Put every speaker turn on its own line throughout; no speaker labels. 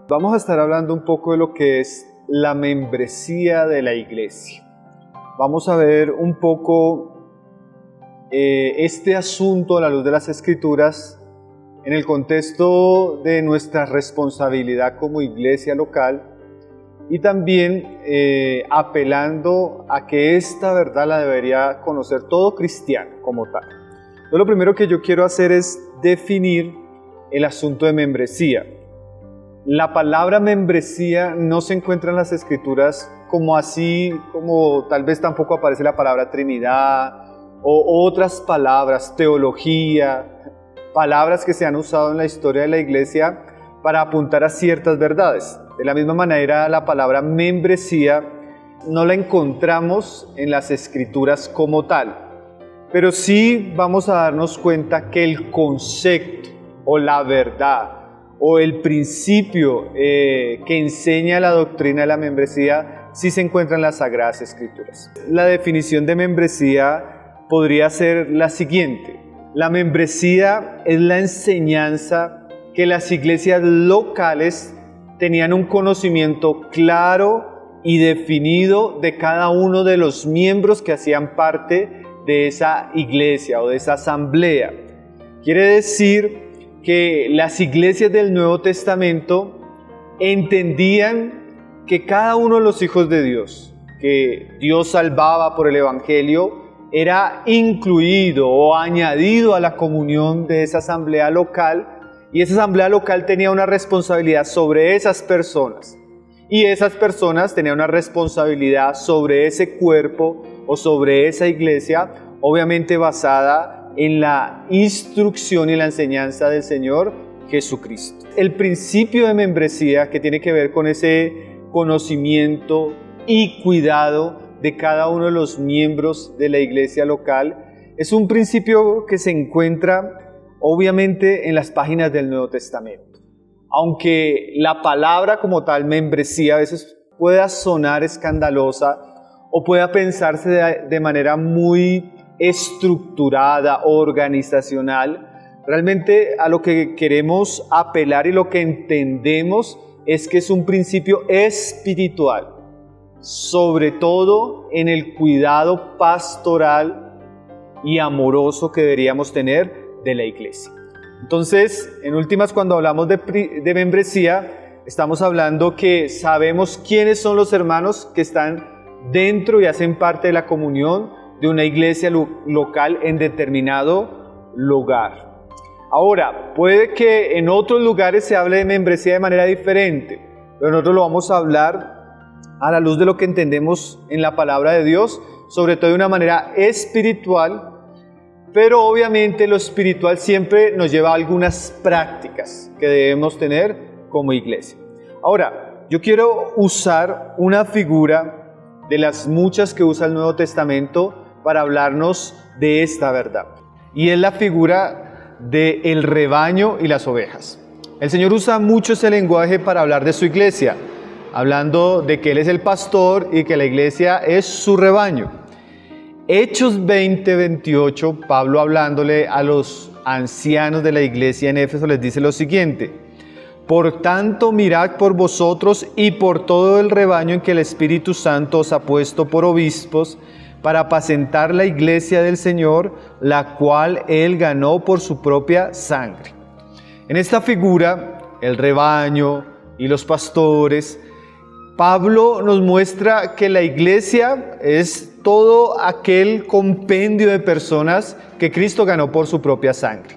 Vamos a estar hablando un poco de lo que es la membresía de la iglesia. Vamos a ver un poco este asunto a la luz de las Escrituras en el contexto de nuestra responsabilidad como iglesia local y también apelando a que esta verdad la debería conocer todo cristiano como tal. Entonces, lo primero que yo quiero hacer es definir el asunto de membresía. La palabra membresía no se encuentra en las Escrituras como así, como tal vez tampoco aparece la palabra Trinidad o otras palabras, teología, palabras que se han usado en la historia de la iglesia para apuntar a ciertas verdades. De la misma manera, la palabra membresía no la encontramos en las Escrituras como tal, pero sí vamos a darnos cuenta que el concepto o la verdad o el principio que enseña la doctrina de la membresía sí se encuentra en las Sagradas Escrituras. La definición de membresía podría ser la siguiente: la membresía es la enseñanza que las iglesias locales tenían un conocimiento claro y definido de cada uno de los miembros que hacían parte de esa iglesia o de esa asamblea. Quiere decir que las iglesias del Nuevo Testamento entendían que cada uno de los hijos de Dios, que Dios salvaba por el Evangelio, era incluido o añadido a la comunión de esa asamblea local, y esa asamblea local tenía una responsabilidad sobre esas personas, y esas personas tenían una responsabilidad sobre ese cuerpo o sobre esa iglesia, obviamente basada en la instrucción y la enseñanza del Señor Jesucristo. El principio de membresía, que tiene que ver con ese conocimiento y cuidado de cada uno de los miembros de la iglesia local, es un principio que se encuentra obviamente en las páginas del Nuevo Testamento. Aunque la palabra como tal, membresía, a veces pueda sonar escandalosa o pueda pensarse de manera muy estructurada, organizacional, realmente a lo que queremos apelar y lo que entendemos es que es un principio espiritual, sobre todo en el cuidado pastoral y amoroso que deberíamos tener de la iglesia. Entonces, en últimas, cuando hablamos de membresía, estamos hablando que sabemos quiénes son los hermanos que están dentro y hacen parte de la comunión de una iglesia local en determinado lugar. Ahora, puede que en otros lugares se hable de membresía de manera diferente, pero nosotros lo vamos a hablar a la luz de lo que entendemos en la palabra de Dios, sobre todo de una manera espiritual, pero obviamente lo espiritual siempre nos lleva a algunas prácticas que debemos tener como iglesia. Ahora, yo quiero usar una figura de las muchas que usa el Nuevo Testamento para hablarnos de esta verdad, y es la figura del rebaño y las ovejas. El Señor usa mucho ese lenguaje para hablar de su iglesia, hablando de que Él es el pastor y que la iglesia es su rebaño. Hechos 20:28, Pablo, hablándole a los ancianos de la iglesia en Éfeso, les dice lo siguiente: por tanto, mirad por vosotros y por todo el rebaño en que el Espíritu Santo os ha puesto por obispos, para apacentar la iglesia del Señor, la cual Él ganó por su propia sangre. En esta figura, el rebaño y los pastores, Pablo nos muestra que la iglesia es todo aquel compendio de personas que Cristo ganó por su propia sangre.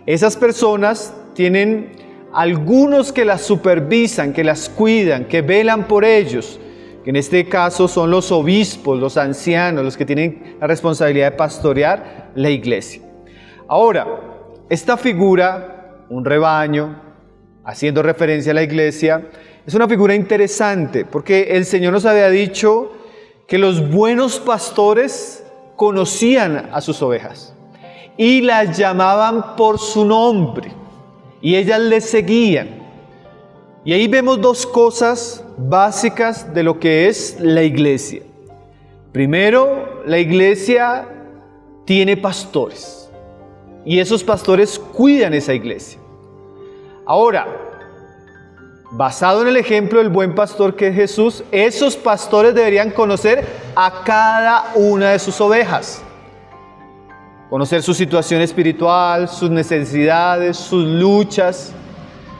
Esas personas tienen algunos que las supervisan, que las cuidan, que velan por ellos, que en este caso son los obispos, los ancianos, los que tienen la responsabilidad de pastorear la iglesia. Ahora, esta figura, un rebaño, haciendo referencia a la iglesia, es una figura interesante porque el Señor nos había dicho que los buenos pastores conocían a sus ovejas y las llamaban por su nombre y ellas les seguían. Y ahí vemos dos cosas básicas de lo que es la iglesia. Primero, la iglesia tiene pastores y esos pastores cuidan esa iglesia. Ahora, basado en el ejemplo del buen pastor que es Jesús, esos pastores deberían conocer a cada una de sus ovejas. Conocer su situación espiritual, sus necesidades, sus luchas,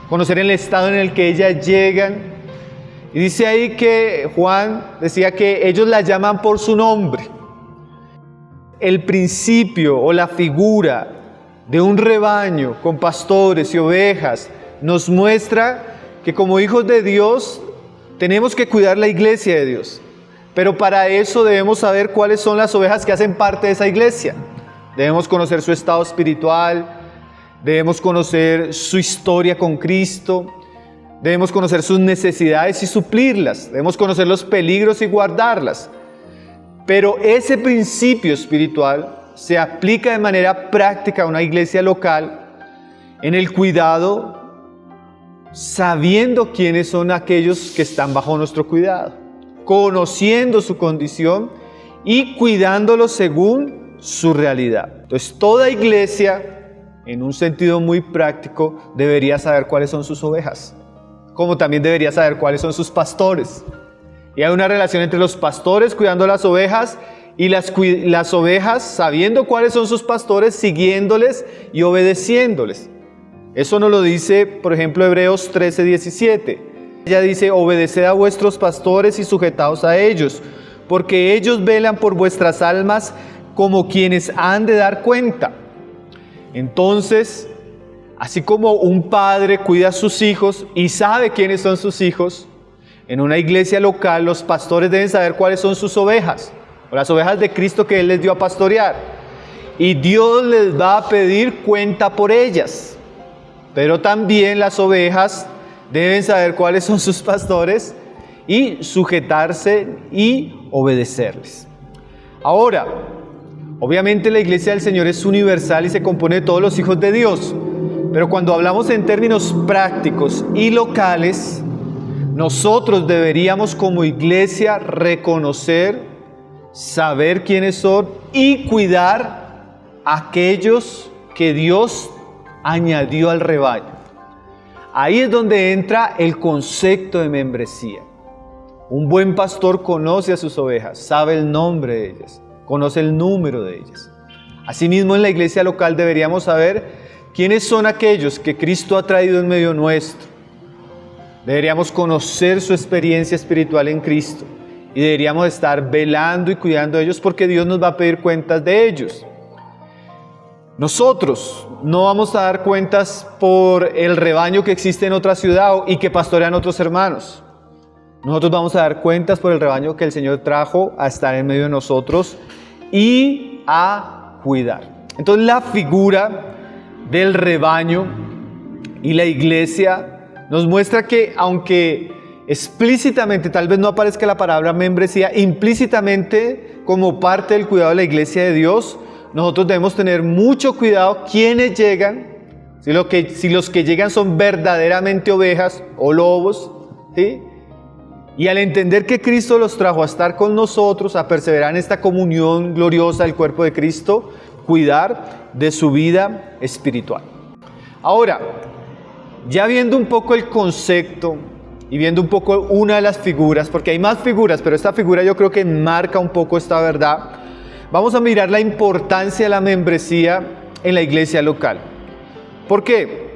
conocer el estado en el que ellas llegan. Y dice ahí que Juan decía que ellos la llaman por su nombre. El principio o la figura de un rebaño con pastores y ovejas nos muestra que como hijos de Dios tenemos que cuidar la iglesia de Dios. Pero para eso debemos saber cuáles son las ovejas que hacen parte de esa iglesia. Debemos conocer su estado espiritual, debemos conocer su historia con Cristo, debemos conocer sus necesidades y suplirlas, debemos conocer los peligros y guardarlas. Pero ese principio espiritual se aplica de manera práctica a una iglesia local en el cuidado, sabiendo quiénes son aquellos que están bajo nuestro cuidado, conociendo su condición y cuidándolos según su realidad. Entonces, toda iglesia, en un sentido muy práctico, debería saber cuáles son sus ovejas, como también debería saber cuáles son sus pastores. Y hay una relación entre los pastores cuidando las ovejas y las ovejas sabiendo cuáles son sus pastores, siguiéndoles y obedeciéndoles. Eso nos lo dice, por ejemplo, Hebreos 13:17. Ella dice: obedeced a vuestros pastores y sujetaos a ellos, porque ellos velan por vuestras almas como quienes han de dar cuenta. Entonces, así como un padre cuida a sus hijos y sabe quiénes son sus hijos, en una iglesia local los pastores deben saber cuáles son sus ovejas, o las ovejas de Cristo que Él les dio a pastorear. Y Dios les va a pedir cuenta por ellas. Pero también las ovejas deben saber cuáles son sus pastores y sujetarse y obedecerles. Ahora, obviamente la iglesia del Señor es universal y se compone de todos los hijos de Dios. Pero cuando hablamos en términos prácticos y locales, nosotros deberíamos como iglesia reconocer, saber quiénes son y cuidar a aquellos que Dios añadió al rebaño. Ahí es donde entra el concepto de membresía. Un buen pastor conoce a sus ovejas, sabe el nombre de ellas, conoce el número de ellas. Asimismo, en la iglesia local deberíamos saber quiénes son aquellos que Cristo ha traído en medio nuestro. Deberíamos conocer su experiencia espiritual en Cristo y deberíamos estar velando y cuidando de ellos porque Dios nos va a pedir cuentas de ellos. Nosotros no vamos a dar cuentas por el rebaño que existe en otra ciudad y que pastorean otros hermanos. Nosotros vamos a dar cuentas por el rebaño que el Señor trajo a estar en medio de nosotros y a cuidar. Entonces, la figura del rebaño y la iglesia nos muestra que, aunque explícitamente tal vez no aparezca la palabra membresía, implícitamente como parte del cuidado de la iglesia de Dios, nosotros debemos tener mucho cuidado quiénes llegan, si los que llegan son verdaderamente ovejas o lobos, ¿sí? Y al entender que Cristo los trajo a estar con nosotros, a perseverar en esta comunión gloriosa del cuerpo de Cristo, cuidar de su vida espiritual. Ahora, ya viendo un poco el concepto y viendo un poco una de las figuras, porque hay más figuras, pero esta figura yo creo que enmarca un poco esta verdad, vamos a mirar la importancia de la membresía en la iglesia local. ¿Por qué?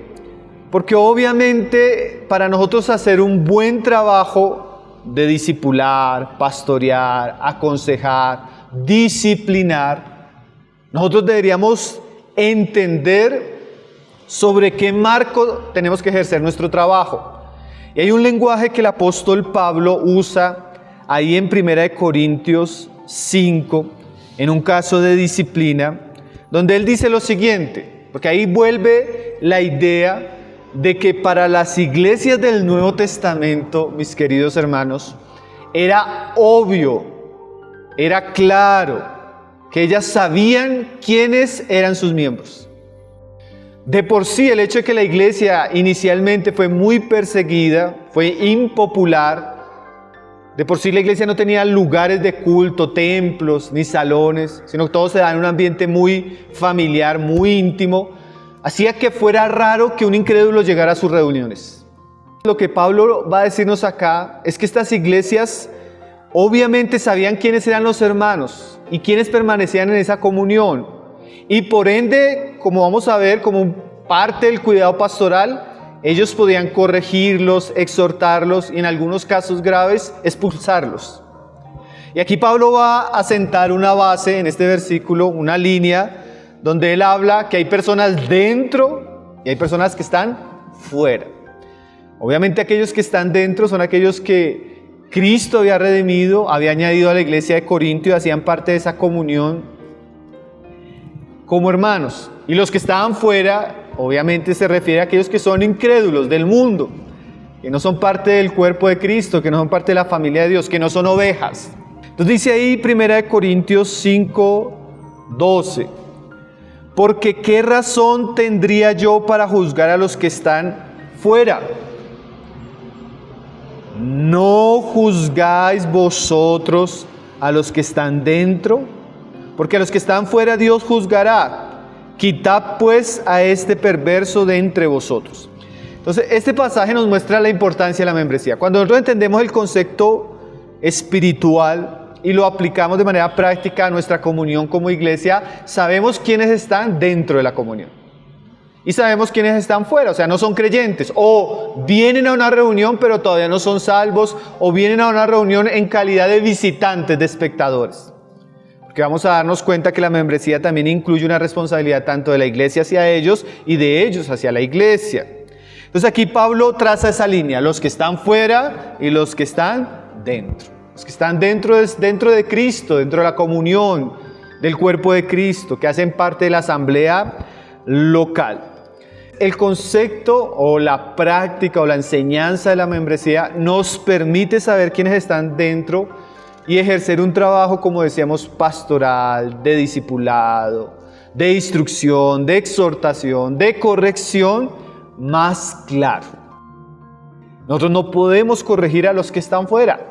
Porque obviamente para nosotros hacer un buen trabajo de discipular, pastorear, aconsejar, disciplinar, nosotros deberíamos entender sobre qué marco tenemos que ejercer nuestro trabajo. Y hay un lenguaje que el apóstol Pablo usa ahí en 1 Corintios 5, en un caso de disciplina, donde él dice lo siguiente, porque ahí vuelve la idea de que para las iglesias del Nuevo Testamento, mis queridos hermanos, era obvio, era claro, que ellas sabían quiénes eran sus miembros. De por sí, el hecho de que la iglesia inicialmente fue muy perseguida, fue impopular, de por sí la iglesia no tenía lugares de culto, templos, ni salones, sino que todo se da en un ambiente muy familiar, muy íntimo, hacía que fuera raro que un incrédulo llegara a sus reuniones. Lo que Pablo va a decirnos acá es que estas iglesias obviamente sabían quiénes eran los hermanos y quiénes permanecían en esa comunión. Y por ende, como vamos a ver, como parte del cuidado pastoral, ellos podían corregirlos, exhortarlos y en algunos casos graves, expulsarlos. Y aquí Pablo va a sentar una base en este versículo, una línea, donde él habla que hay personas dentro y hay personas que están fuera. Obviamente aquellos que están dentro son aquellos que Cristo había redimido, había añadido a la iglesia de Corinto y hacían parte de esa comunión como hermanos. Y los que estaban fuera, obviamente se refiere a aquellos que son incrédulos del mundo, que no son parte del cuerpo de Cristo, que no son parte de la familia de Dios, que no son ovejas. Entonces dice ahí 1 Corintios 5:12, porque ¿qué razón tendría yo para juzgar a los que están fuera? ¿No juzgáis vosotros a los que están dentro? Porque a los que están fuera Dios juzgará. Quitad pues a este perverso de entre vosotros. Entonces este pasaje nos muestra la importancia de la membresía. Cuando nosotros entendemos el concepto espiritual y lo aplicamos de manera práctica a nuestra comunión como iglesia, sabemos quiénes están dentro de la comunión. Y sabemos quiénes están fuera, o sea, no son creyentes, o vienen a una reunión pero todavía no son salvos, o vienen a una reunión en calidad de visitantes, de espectadores. Porque vamos a darnos cuenta que la membresía también incluye una responsabilidad tanto de la iglesia hacia ellos y de ellos hacia la iglesia. Entonces aquí Pablo traza esa línea, los que están fuera y los que están dentro. Los que están dentro es dentro de Cristo, dentro de la comunión del cuerpo de Cristo, que hacen parte de la asamblea local. El concepto o la práctica o la enseñanza de la membresía nos permite saber quiénes están dentro y ejercer un trabajo, como decíamos, pastoral, de discipulado, de instrucción, de exhortación, de corrección más claro. Nosotros no podemos corregir a los que están fuera,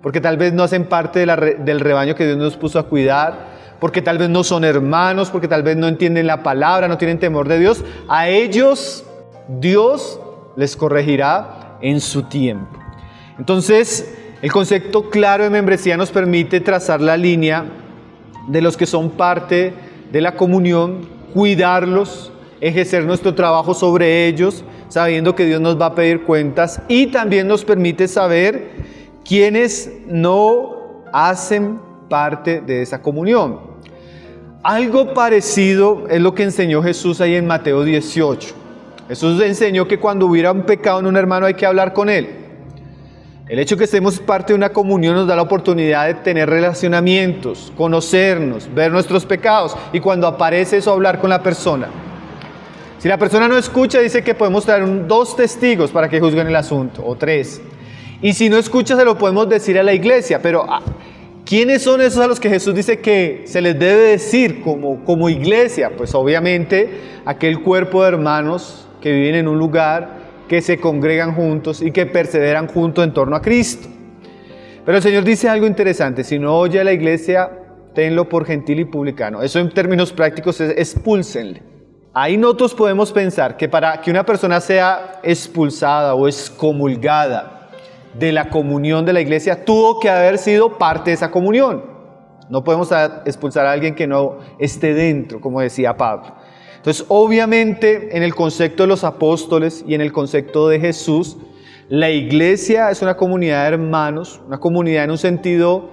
porque tal vez no hacen parte del rebaño que Dios nos puso a cuidar, porque tal vez no son hermanos, porque tal vez no entienden la palabra, no tienen temor de Dios. A ellos Dios les corregirá en su tiempo. Entonces, el concepto claro de membresía nos permite trazar la línea de los que son parte de la comunión, cuidarlos, ejercer nuestro trabajo sobre ellos, sabiendo que Dios nos va a pedir cuentas, y también nos permite saber quiénes no hacen parte de esa comunión. Algo parecido es lo que enseñó Jesús ahí en Mateo 18. Jesús enseñó que cuando hubiera un pecado en un hermano hay que hablar con él. El hecho de que estemos parte de una comunión nos da la oportunidad de tener relacionamientos, conocernos, ver nuestros pecados, y cuando aparece eso, hablar con la persona. Si la persona no escucha, dice que podemos traer 2 testigos para que juzguen el asunto, o 3. Y si no escucha, se lo podemos decir a la iglesia, pero ¿quiénes son esos a los que Jesús dice que se les debe decir como iglesia? Pues obviamente aquel cuerpo de hermanos que viven en un lugar, que se congregan juntos y que perseveran juntos en torno a Cristo. Pero el Señor dice algo interesante: si no oye a la iglesia, tenlo por gentil y publicano. Eso en términos prácticos es expúlsenle. Ahí nosotros podemos pensar que para que una persona sea expulsada o excomulgada de la comunión de la iglesia, tuvo que haber sido parte de esa comunión. No podemos expulsar a alguien que no esté dentro, como decía Pablo. Entonces, obviamente, en el concepto de los apóstoles y en el concepto de Jesús, la iglesia es una comunidad de hermanos, una comunidad en un sentido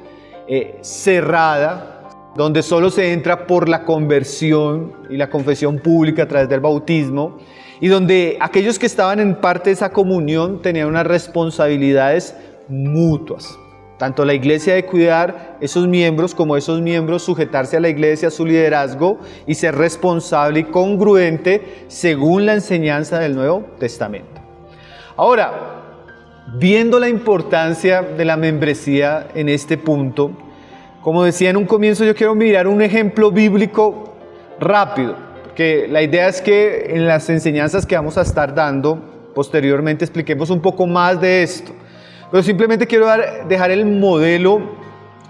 cerrada, donde solo se entra por la conversión y la confesión pública a través del bautismo, y donde aquellos que estaban en parte de esa comunión tenían unas responsabilidades mutuas. Tanto la iglesia de cuidar esos miembros, como esos miembros sujetarse a la iglesia, a su liderazgo, y ser responsable y congruente según la enseñanza del Nuevo Testamento. Ahora, viendo la importancia de la membresía en este punto, como decía en un comienzo, yo quiero mirar un ejemplo bíblico rápido, porque la idea es que en las enseñanzas que vamos a estar dando posteriormente expliquemos un poco más de esto. Pero simplemente quiero dejar el modelo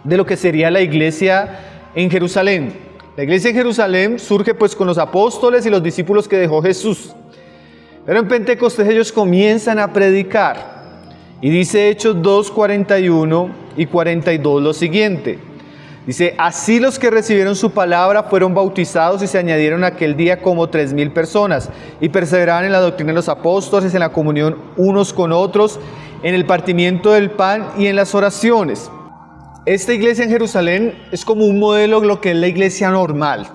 de lo que sería la iglesia en Jerusalén. La iglesia en Jerusalén surge pues con los apóstoles y los discípulos que dejó Jesús. Pero en Pentecostés ellos comienzan a predicar. Y dice Hechos 2, 41 y 42 lo siguiente. Dice, así los que recibieron su palabra fueron bautizados y se añadieron aquel día como 3,000 personas y perseveraban en la doctrina de los apóstoles, en la comunión unos con otros, en el partimiento del pan y en las oraciones. Esta iglesia en Jerusalén es como un modelo de lo que es la iglesia normal.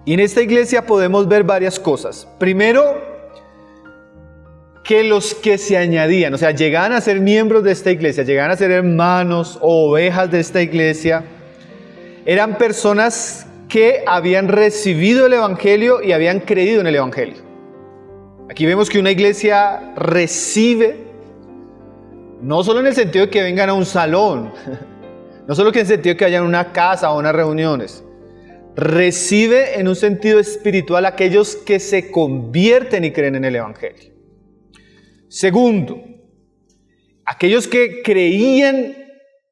Y en esta iglesia podemos ver varias cosas. Primero, que los que se añadían, o sea, llegaban a ser miembros de esta iglesia, llegaban a ser hermanos o ovejas de esta iglesia, eran personas que habían recibido el evangelio y habían creído en el evangelio. Aquí vemos que una iglesia recibe, no solo en el sentido de que vengan a un salón, no solo en el sentido de que vayan a una casa o unas reuniones, recibe en un sentido espiritual a aquellos que se convierten y creen en el evangelio. Segundo, aquellos que creían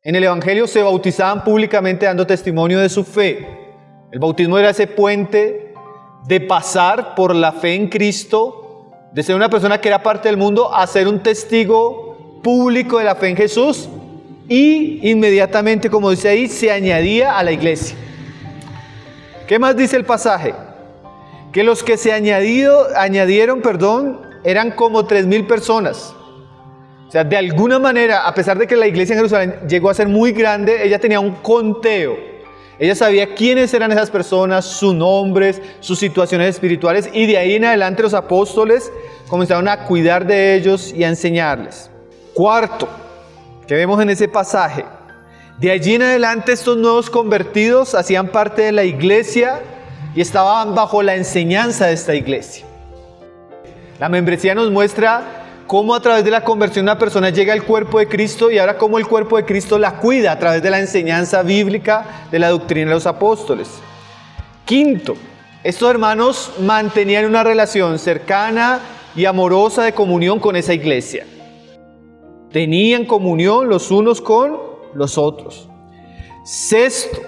en el evangelio se bautizaban públicamente dando testimonio de su fe. El bautismo era ese puente de pasar por la fe en Cristo, de ser una persona que era parte del mundo, a ser un testigo público de la fe en Jesús, y inmediatamente, como dice ahí, se añadía a la iglesia. ¿Qué más dice el pasaje? Que los que se añadieron, eran como 3,000 personas. O sea, de alguna manera, a pesar de que la iglesia en Jerusalén llegó a ser muy grande, ella tenía un conteo. Ella sabía quiénes eran esas personas, sus nombres, sus situaciones espirituales, y de ahí en adelante los apóstoles comenzaron a cuidar de ellos y a enseñarles. Cuarto, que vemos en ese pasaje, de allí en adelante estos nuevos convertidos hacían parte de la iglesia y estaban bajo la enseñanza de esta iglesia. La membresía nos muestra cómo a través de la conversión una persona llega al cuerpo de Cristo, y ahora cómo el cuerpo de Cristo la cuida a través de la enseñanza bíblica de la doctrina de los apóstoles. Quinto, estos hermanos mantenían una relación cercana y amorosa de comunión con esa iglesia. Tenían comunión los unos con los otros. Sexto,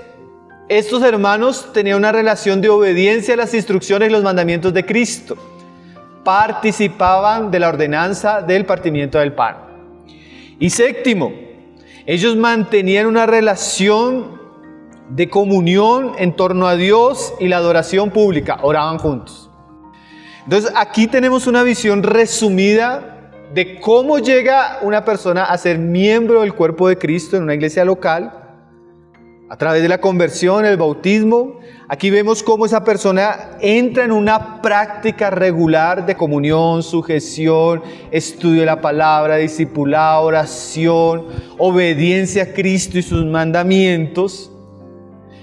estos hermanos tenían una relación de obediencia a las instrucciones y los mandamientos de Cristo. Participaban de la ordenanza del partimiento del pan. Y séptimo, ellos mantenían una relación de comunión en torno a Dios y la adoración pública, oraban juntos. Entonces aquí tenemos una visión resumida de cómo llega una persona a ser miembro del cuerpo de Cristo en una iglesia local, a través de la conversión, el bautismo. Aquí vemos cómo esa persona entra en una práctica regular de comunión, sujeción, estudio de la palabra, discipulado, oración, obediencia a Cristo y sus mandamientos.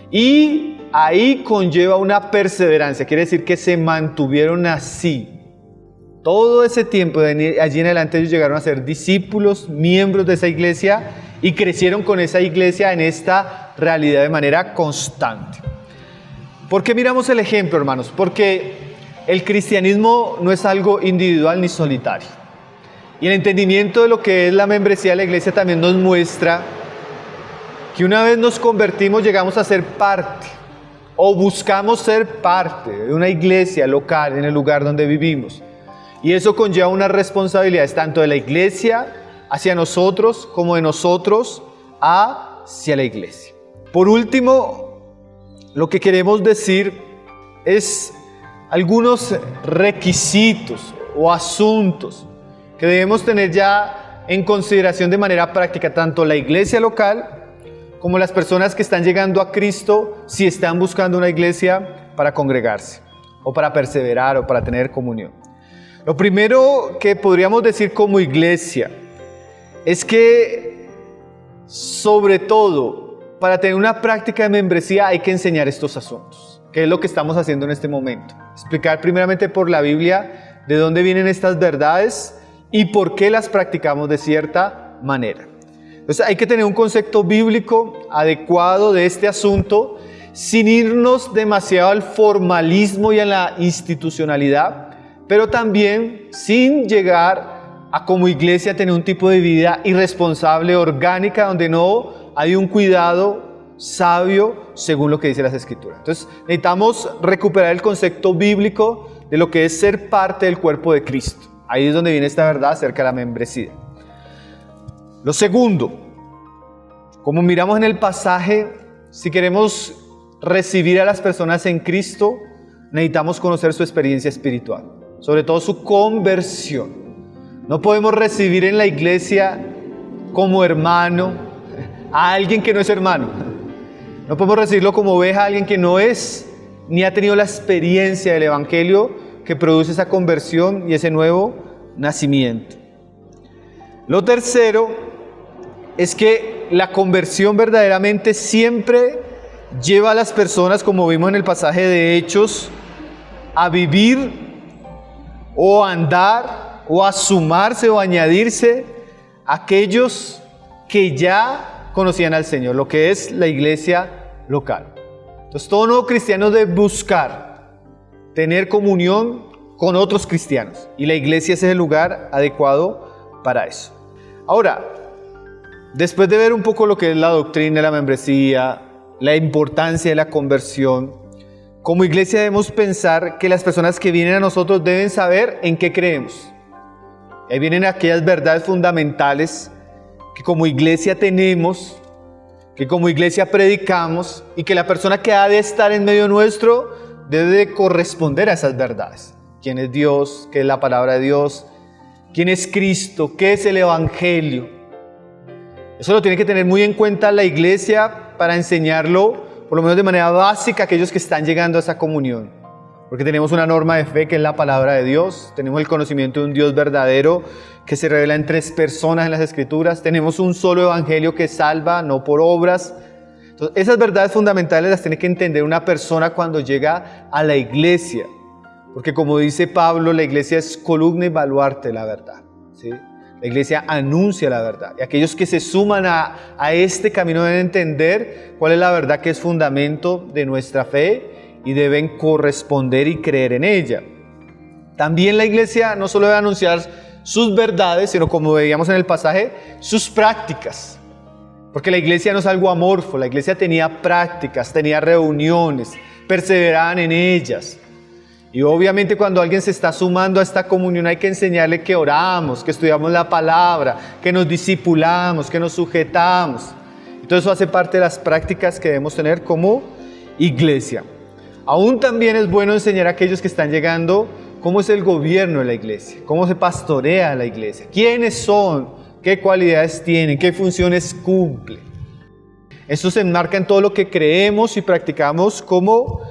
Y ahí conlleva una perseverancia, quiere decir que se mantuvieron así. Todo ese tiempo, de allí en adelante ellos llegaron a ser discípulos, miembros de esa iglesia, y crecieron con esa iglesia en esta realidad de manera constante. ¿Por qué miramos el ejemplo, hermanos? Porque el cristianismo no es algo individual ni solitario. Y el entendimiento de lo que es la membresía de la iglesia también nos muestra que una vez nos convertimos, llegamos a ser parte, o buscamos ser parte de una iglesia local en el lugar donde vivimos. Y eso conlleva unas responsabilidades tanto de la iglesia hacia nosotros como de nosotros hacia la iglesia. Por último, lo que queremos decir es algunos requisitos o asuntos que debemos tener ya en consideración de manera práctica, tanto la iglesia local como las personas que están llegando a Cristo, si están buscando una iglesia para congregarse o para perseverar o para tener comunión. Lo primero que podríamos decir como iglesia es que, sobre todo, para tener una práctica de membresía hay que enseñar estos asuntos, que es lo que estamos haciendo en este momento. Explicar primeramente por la Biblia de dónde vienen estas verdades y por qué las practicamos de cierta manera. Entonces hay que tener un concepto bíblico adecuado de este asunto, sin irnos demasiado al formalismo y a la institucionalidad, pero también sin llegar a como iglesia tener un tipo de vida irresponsable, orgánica, donde no hay un cuidado sabio según lo que dice las Escrituras. Entonces necesitamos recuperar el concepto bíblico de lo que es ser parte del cuerpo de Cristo. Ahí es donde viene esta verdad acerca de la membresía. Lo segundo, como miramos en el pasaje, si queremos recibir a las personas en Cristo, necesitamos conocer su experiencia espiritual, sobre todo su conversión. No podemos recibir en la iglesia como hermano a alguien que no es hermano. No podemos recibirlo como oveja a alguien que no es, ni ha tenido la experiencia del Evangelio que produce esa conversión y ese nuevo nacimiento. Lo tercero es que la conversión verdaderamente siempre lleva a las personas, como vimos en el pasaje de Hechos, a vivir o a andar o a sumarse o a añadirse a aquellos que ya conocían al Señor, lo que es la iglesia local. Entonces todo nuevo cristiano debe buscar tener comunión con otros cristianos y la iglesia es el lugar adecuado para eso. Ahora, después de ver un poco lo que es la doctrina de la membresía, la importancia de la conversión, como iglesia debemos pensar que las personas que vienen a nosotros deben saber en qué creemos. Ahí vienen aquellas verdades fundamentales que como iglesia tenemos, que como iglesia predicamos y que la persona que ha de estar en medio nuestro debe de corresponder a esas verdades. ¿Quién es Dios? ¿Qué es la palabra de Dios? ¿Quién es Cristo? ¿Qué es el Evangelio? Eso lo tiene que tener muy en cuenta la iglesia para enseñarlo, por lo menos de manera básica, a aquellos que están llegando a esa comunión. Porque tenemos una norma de fe que es la palabra de Dios, tenemos el conocimiento de un Dios verdadero que se revela en 3 personas en las Escrituras, tenemos un solo evangelio que salva, no por obras. Entonces, esas verdades fundamentales las tiene que entender una persona cuando llega a la iglesia. Porque como dice Pablo, la iglesia es columna y baluarte de la verdad, ¿sí? La iglesia anuncia la verdad. Y aquellos que se suman a este camino deben entender cuál es la verdad que es fundamento de nuestra fe y deben corresponder y creer en ella. También la iglesia no solo debe anunciar sus verdades, sino como veíamos en el pasaje, sus prácticas. Porque la iglesia no es algo amorfo, la iglesia tenía prácticas, tenía reuniones, perseveraban en ellas. Y obviamente cuando alguien se está sumando a esta comunión hay que enseñarle que oramos, que estudiamos la palabra, que nos discipulamos, que nos sujetamos. Y todo eso hace parte de las prácticas que debemos tener como iglesia. Aún también es bueno enseñar a aquellos que están llegando cómo es el gobierno de la iglesia, cómo se pastorea la iglesia, quiénes son, qué cualidades tienen, qué funciones cumplen. Eso se enmarca en todo lo que creemos y practicamos como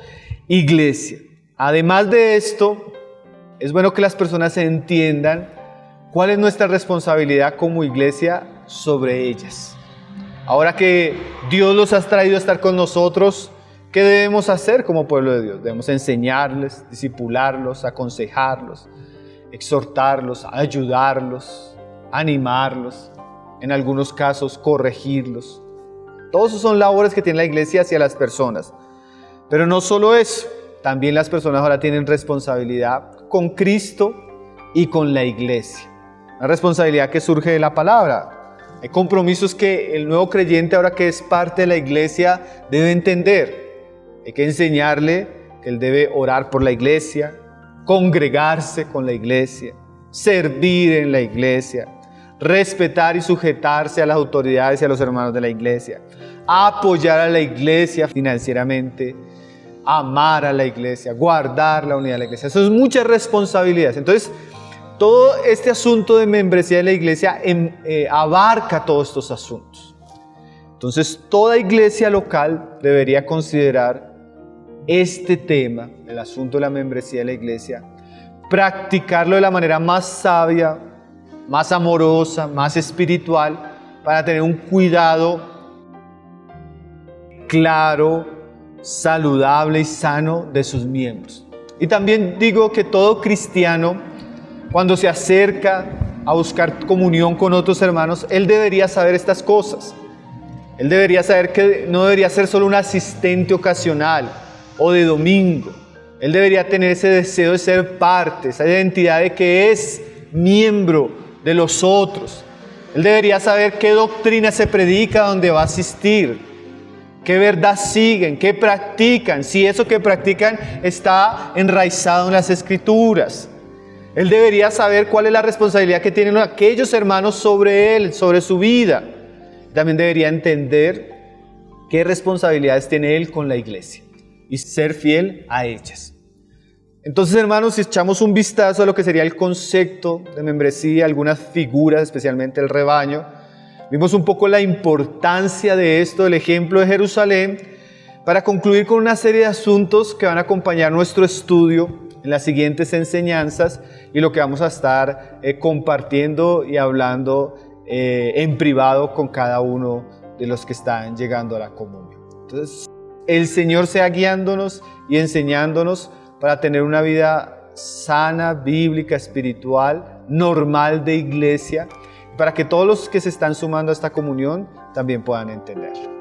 iglesia. Además de esto, es bueno que las personas entiendan cuál es nuestra responsabilidad como iglesia sobre ellas. Ahora que Dios los ha traído a estar con nosotros, ¿qué debemos hacer como pueblo de Dios? Debemos enseñarles, discipularlos, aconsejarlos, exhortarlos, ayudarlos, animarlos, en algunos casos corregirlos. Todos esos son labores que tiene la iglesia hacia las personas. Pero no solo eso. También las personas ahora tienen responsabilidad con Cristo y con la iglesia. Una responsabilidad que surge de la palabra. Hay compromisos que el nuevo creyente, ahora que es parte de la iglesia, debe entender. Hay que enseñarle que él debe orar por la iglesia, congregarse con la iglesia, servir en la iglesia, respetar y sujetarse a las autoridades y a los hermanos de la iglesia, apoyar a la iglesia financieramente, amar a la iglesia, guardar la unidad de la iglesia. Eso es muchas responsabilidades. Entonces, todo este asunto de membresía de la iglesia abarca todos estos asuntos. Entonces, toda iglesia local debería considerar este tema, el asunto de la membresía de la iglesia, practicarlo de la manera más sabia, más amorosa, más espiritual, para tener un cuidado claro, saludable y sano de sus miembros. Y también digo que todo cristiano, cuando se acerca a buscar comunión con otros hermanos, él debería saber estas cosas. Él debería saber que no debería ser solo un asistente ocasional o de domingo. Él debería tener ese deseo de ser parte, esa identidad de que es miembro de los otros. Él debería saber qué doctrina se predica donde va a asistir, qué verdad siguen, qué practican, si eso que practican está enraizado en las Escrituras. Él debería saber cuál es la responsabilidad que tienen aquellos hermanos sobre él, sobre su vida. También debería entender qué responsabilidades tiene él con la iglesia y ser fiel a ellas. Entonces, hermanos, si echamos un vistazo a lo que sería el concepto de membresía, algunas figuras, especialmente el rebaño, vimos un poco la importancia de esto, del ejemplo de Jerusalén, para concluir con una serie de asuntos que van a acompañar nuestro estudio en las siguientes enseñanzas y lo que vamos a estar compartiendo y hablando en privado con cada uno de los que están llegando a la comunión. Entonces, el Señor sea guiándonos y enseñándonos para tener una vida sana, bíblica, espiritual, normal de iglesia, para que todos los que se están sumando a esta comunión también puedan entenderlo.